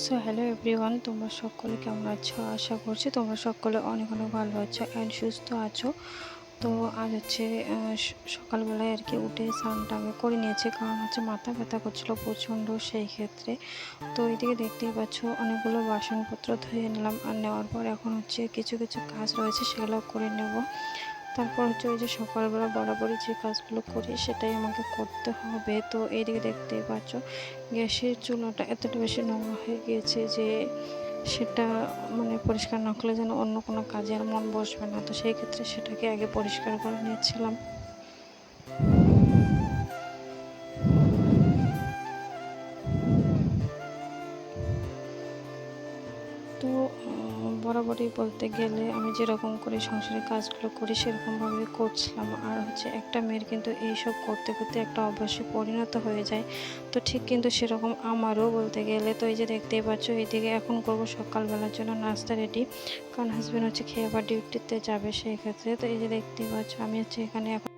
So hello everyone, তোমরা সকলে কেমন আছো? আশা করছি তোমরা সকলে অনেক অনেক ভালো আছো অ্যান্ড সুস্থ আছো। তো আজ হচ্ছে সকালবেলায় আর কি উঠে স্নানটা আমি করে নিয়েছি, কারণ হচ্ছে মাথা ব্যথা করছিলো প্রচণ্ড সেই ক্ষেত্রে। তো এইদিকে দেখতেই পাচ্ছ অনেকগুলো বাসনপত্র ধুয়ে নিলাম, আর নেওয়ার পর এখন হচ্ছে কিছু কিছু কাজ রয়েছে সেগুলো করে নেব। তারপর হচ্ছে ওই যে সকালবেলা বরাবরই যে কাজগুলো করি সেটাই আমাকে করতে হবে। তো এইদিকে দেখতেই পাচ্ছ গ্যাসের চুলাটা এতটা বেশি নোংরা হয়ে গিয়েছে যে সেটা মানে পরিষ্কার না করলে যেন অন্য কোনো কাজে আর মন বসবে না। তো সেই ক্ষেত্রে সেটাকে আগে পরিষ্কার করে নিয়েছিলাম। তো বরাবরই বলতে গেলে আমি যেরকম করে সংসারের কাজগুলো করি সেরকমভাবে করছিলাম। আর হচ্ছে একটা মেয়ের কিন্তু এইসব করতে করতে একটা অভ্যাসে পরিণত হয়ে যায়। তো ঠিক কিন্তু সেরকম আমারও বলতে গেলে। তো এই যে দেখতেই পাচ্ছ এইদিকে এখন করবো সকালবেলার জন্য নাস্তা রেডি, কারণ হাজব্যান্ড হচ্ছে খেয়ে আবার ডিউটিতে যাবে সেই ক্ষেত্রে। তো এই যে দেখতেই পাচ্ছ আমি হচ্ছে এখানে এখন